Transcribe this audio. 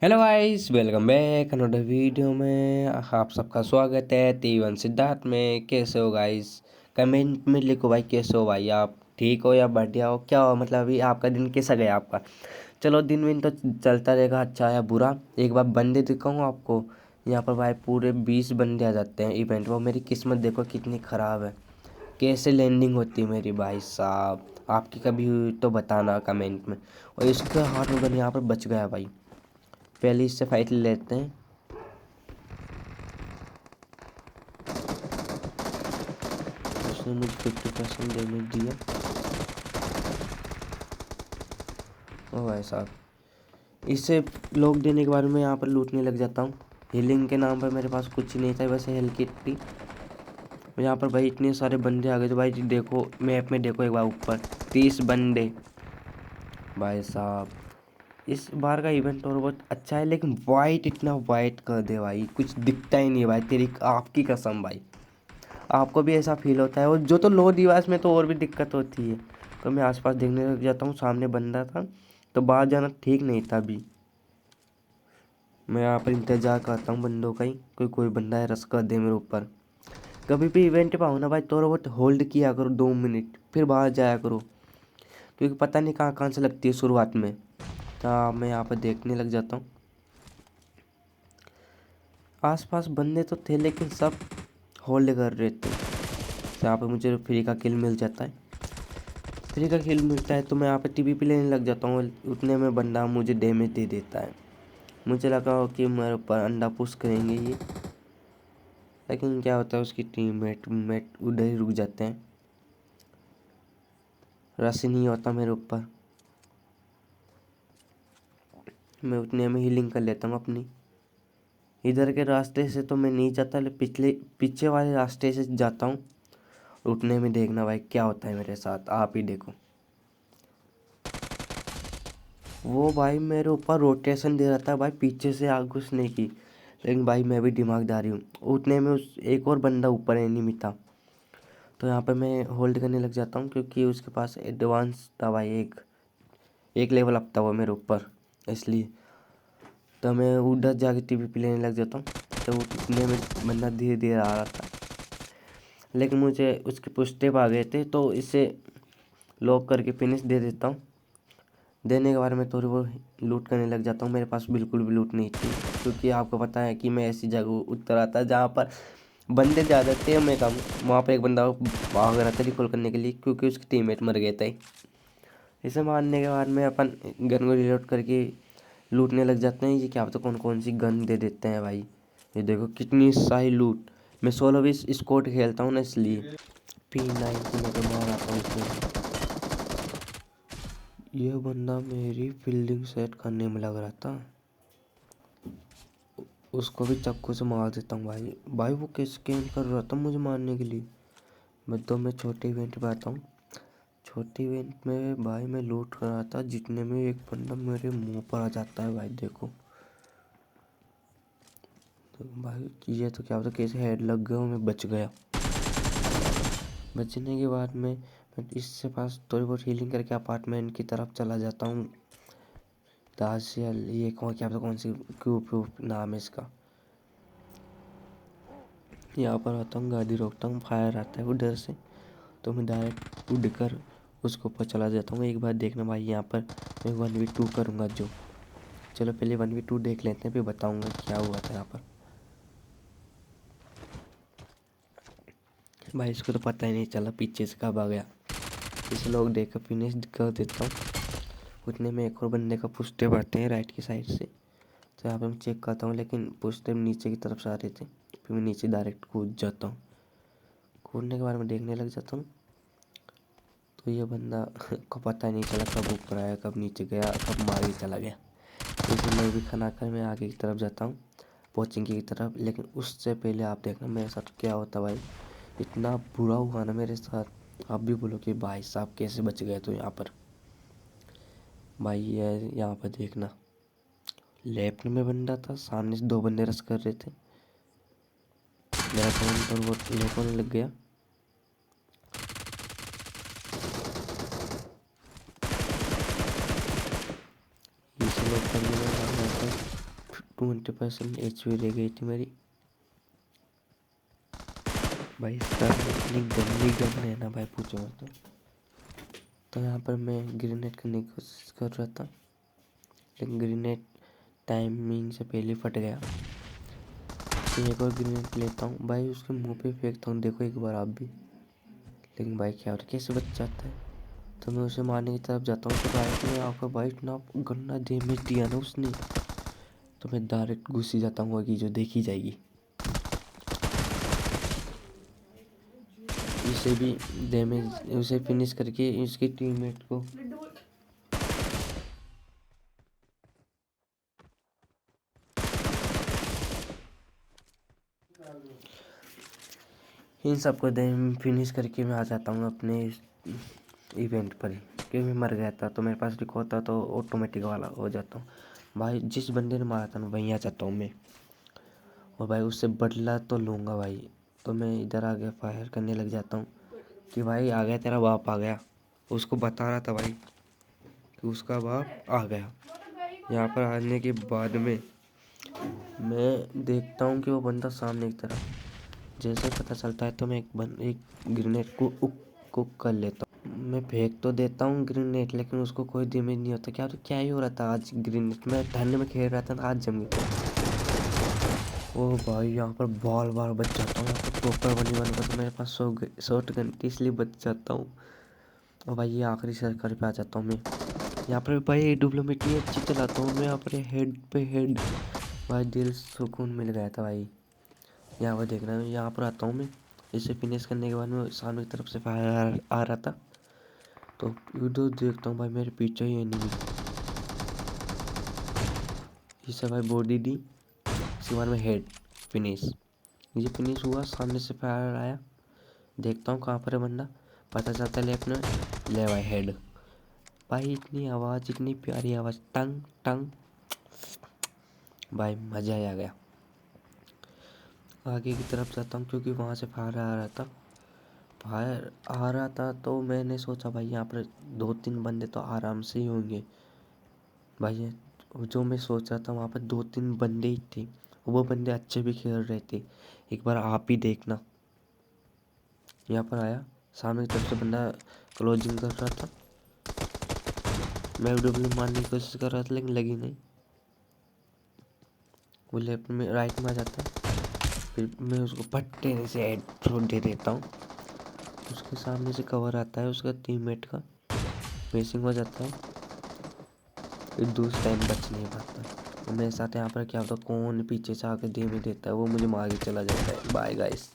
Hello guys, welcome back another video में। आप सबका स्वागत है T1 सिद्धार्थ में। कैसे हो गाइस? कमेंट में लिखो भाई, कैसे हो भाई? आप ठीक हो या बढ़िया हो, क्या हो? मतलब अभी आपका दिन कैसा गया आपका? चलो, दिन विन तो चलता रहेगा, अच्छा या बुरा। एक बार बंदे दिखाऊँ आपको। यहाँ पर भाई पूरे 20 बंदे आ जाते हैं इवेंट में। मेरी किस्मत देखो कितनी ख़राब है, कैसे लैंडिंग होती है मेरी भाई साहब। आपकी कभी हुई तो बताना कमेंट में। और इसके हाथ में गन यहाँ पर बच गया भाई। पहले इससे फाइट ले लेते हैं। उसने मुझे 50% डैमेज दिया। ओ भाई साहब, इससे लोग देने के बाद मैं यहाँ पर लूटने लग जाता हूँ। हीलिंग के नाम पर मेरे पास कुछ नहीं था, वैसे हेल्थ किट थी। यहाँ पर भाई इतने सारे बंदे आ गए। तो भाई देखो मैप में, देखो एक बार ऊपर 30 बंदे। भाई साहब, इस बार का इवेंट और बहुत अच्छा है, लेकिन वाइट इतना वाइट कर दे भाई, कुछ दिखता ही नहीं भाई। तेरी आपकी कसम भाई, आपको भी ऐसा फील होता है? और जो तो लो डिवाइस में तो और भी दिक्कत होती है। तो मैं आसपास देखने लग जाता हूँ। सामने बंदा था तो बाहर जाना ठीक नहीं था। अभी मैं यहाँ पर इंतजार करता हूँ बंदों का ही, कोई बंदा है रस कर दे मेरे ऊपर। कभी भी इवेंट पे आओ ना भाई, थोड़ा बहुत होल्ड किया करो 2 मिनट, फिर बाहर जाया करो, क्योंकि पता नहीं कहाँ कहाँ से लगती है शुरुआत में। तो मैं यहाँ पर देखने लग जाता हूँ। आसपास बंदे तो थे लेकिन सब होल्ड कर रहे थे। तो यहाँ पर मुझे फ्री का किल मिल जाता है। फ्री का किल मिलता है तो मैं यहाँ पे टीवी पे लेने लग जाता हूँ। उतने में बंदा मुझे डैमेज दे देता है। मुझे लगा हो कि मेरे ऊपर अंडा पुश करेंगे ये, लेकिन क्या होता है उसकी टीममेट मेट उधर ही रुक जाते हैं। रश ही नहीं होता मेरे ऊपर। मैं उतने में हीलिंग कर लेता हूँ अपनी। इधर के रास्ते से तो मैं नहीं जाता, लेकिन पीछे वाले रास्ते से जाता हूँ। उतने में देखना भाई क्या होता है मेरे साथ, आप ही देखो। वो भाई मेरे ऊपर रोटेशन दे रहा था भाई, पीछे से आग घुसने की। लेकिन भाई मैं भी दिमागदारी हूँ। उतने में उस एक और बंदा ऊपर एनिमी था। तो यहाँ पे मैं होल्ड करने लग जाता हूँ, क्योंकि उसके पास एडवांस था भाई। एक एक लेवल अप था वो मेरे ऊपर, इसलिए। तो मैं उधर जाके टीवी पे लेने लग जाता हूँ। तो उतने में बंदा धीरे धीरे आ रहा था, लेकिन मुझे उसके पुश आ गए थे, तो इसे लॉक करके फिनिश दे देता हूँ। देने के बाद में थोड़ी वो लूट करने लग जाता हूँ। मेरे पास बिल्कुल भी लूट नहीं थी, क्योंकि आपको पता है कि मैं ऐसी जगह उतर आता जहाँ पर बंदे ज़्यादा थे मैं कम। वहाँ पर एक बंदा भाग रहा था रिकॉल करने के लिए, क्योंकि उसके टीममेट मर गए थे। इसे मारने के बाद में अपन गन को रिलोड करके लूटने लग जाते हैं। ये क्या पता कौन कौन सी गन दे देते हैं भाई। ये देखो कितनी सारी लूट। मैं 16-20 स्क्वाड खेलता हूँ ना, इसलिए P90 में तो मार आता हूँ इसमें। ये बंदा मेरी फील्डिंग सेट करने में लग रहा था, उसको भी चाकू से मार देता हूँ भाई। भाई वो किस गेम कर रहा था मुझे मारने के लिए। मैं छोटे इवेंट पे आता हूँ। छोटे इवेंट में भाई मैं लूट कर रहा था, जितने में एक बंदा मेरे मुंह पर आ जाता है भाई। देखो तो भाई ये तो क्या होता, कैसे हेड लग गया और मैं बच गया। बचने के बाद मैं इससे पास थोड़ी बहुत हीलिंग करके अपार्टमेंट की तरफ चला जाता हूँ। दासियल ये कौन, क्या पता कौन सी क्यूब नाम है इसका। यहाँ पर आता हूँ, गाड़ी रोकता हूँ, फायर आता है उधर से, तो मैं डायरेक्ट उड़ कर उसके ऊपर चला जाता हूँ। एक बार देखना भाई, यहाँ पर मैं 1v2 करूँगा जो। चलो पहले 1v2 देख लेते हैं, फिर बताऊँगा क्या हुआ था यहाँ पर। भाई इसको तो पता ही नहीं चला पीछे से कब आ गया। इसे लोग देख कर फिनिश कर देता हूँ। उतने में एक और बंदे का पुश आते हैं राइट की साइड से। तो यहाँ पर मैं चेक करता हूँ, लेकिन पुश नीचे की तरफ से आ रहे थे। फिर मैं नीचे डायरेक्ट कूद जाता हूँ। कूदने के बाद में देखने लग जाता हूँ, तो ये बंदा को पता ही नहीं चला कब ऊपर आया, कब नीचे गया, कब मार के चला गया। इसे मैं भी खना कर मैं आगे की तरफ जाता हूँ, कोचिंग की तरफ। लेकिन उससे पहले आप देखना मेरे साथ क्या होता भाई। इतना बुरा हुआ ना मेरे साथ, आप भी बोलो कि भाई साहब कैसे बच गए। तो यहाँ पर भाई ये यहाँ पर देखना, लेफ्ट में बंदा था, सामने से 2 बंदे रस कर रहे थे। मेरा फोन पर वो लॉक होने लग गया। इसे लॉक कर दिया। 20% HP रह गई थी मेरी भाई। इसका इतनी गंदी गन है ना भाई, पूछो मत। तो यहाँ पर मैं ग्रेनेड करने की कोशिश कर रहा था, लेकिन ग्रेनेड टाइमिंग से पहले फट गया। तो एक और ग्रेनेड लेता हूँ भाई, उसके मुंह पे फेंकता हूँ, देखो एक बार आप भी। लेकिन भाई क्या और कैसे बच जाता है। तो मैं उसे मारने की तरफ जाता हूँ, तो डायरेक्ट में आकर भाई इतना गंदा डैमेज दिया ना उसने, तो मैं डायरेक्ट घुस ही जाता हूँ कि जो देखी जाएगी। इसे भी डैमेज, उसे फिनिश करके इसके टीममेट को इन सबको फिनिश करके मैं आ जाता हूँ अपने इवेंट पर ही, क्योंकि मैं मर गया था। तो मेरे पास रिकॉर्ड था तो ऑटोमेटिक वाला हो जाता हूँ भाई। जिस बंदे ने मारा था ना वहीं आ जाता हूँ मैं, और भाई उससे बदला तो लूँगा भाई। तो मैं इधर आगे फायर करने लग जाता हूँ कि भाई आ गया तेरा बाप आ गया। उसको बता रहा था भाई कि उसका बाप आ गया। यहाँ पर आने के बाद में मैं देखता हूँ कि वो बंदा सामने की तरफ, जैसे पता चलता है तो मैं एक ग्रेनेड को कुक कर लेता हूँ। मैं फेंक तो देता हूँ ग्रेनेड, लेकिन उसको कोई डैमेज नहीं होता। क्या तो क्या ही हो रहा था आज, ग्रेनेड में ठंड में खेल रहा था आज जम गया। ओ भाई यहाँ पर बार बार बच जाता हूँ। यहाँ पर प्रॉपर 1v1 का तो मेरे पास शॉर्ट गन थी, इसलिए बच जाता हूँ। और भाई ये आखिरी सर्कल पे आ जाता हूँ मैं। यहाँ पर भाई AWM इतनी अच्छी चलाता हूँ मैं, यहाँ पर हेड पे हेड भाई, दिल सुकून मिल गया था भाई। यहाँ पर देखना, यहाँ पर आता हूँ मैं। इसे फिनिश करने के बाद में सामने की तरफ से फायर आ रहा था, तो इधर देखता हूँ भाई मेरे पीछे ही एनिमी। इसे भाई बॉडी दी, इसके बाद में हेड फिनिश। ये फिनिश हुआ, सामने से फायर आया, देखता हूँ कहाँ पर है बंदा, पता चलता है लेफ्ट में, ले भाई हेड। भाई इतनी आवाज़, इतनी प्यारी आवाज़, टंग टंग, भाई मज़ा ही आ गया। आगे की तरफ जाता हूँ क्योंकि वहाँ से फायर आ रहा था। फायर आ रहा था तो मैंने सोचा भाई यहाँ पर 2-3 बंदे तो आराम से ही होंगे भाई। जो मैं सोच रहा था वहाँ पर 2-3 बंदे ही थे, वो बंदे अच्छे भी खेल रहे थे। एक बार आप ही देखना। यहाँ पर आया, सामने की तरफ से बंदा क्लोजिंग कर रहा था। मैं डब्ल्यू मारने की कोशिश कर रहा था लेकिन लगी नहीं। वो लेफ्ट में राइट में आ जाता है, फिर मैं उसको पट्टे से हेडशॉट दे देता हूँ। उसके सामने से कवर आता है उसका टीममेट का, मिसिंग हो जाता है, फिर दूसरा टाइम बच नहीं पाता। तो मेरे साथ यहाँ पर क्या होता है, कौन पीछे से आकर दे में देता है, वो मुझे मार के चला जाता है। Bye guys.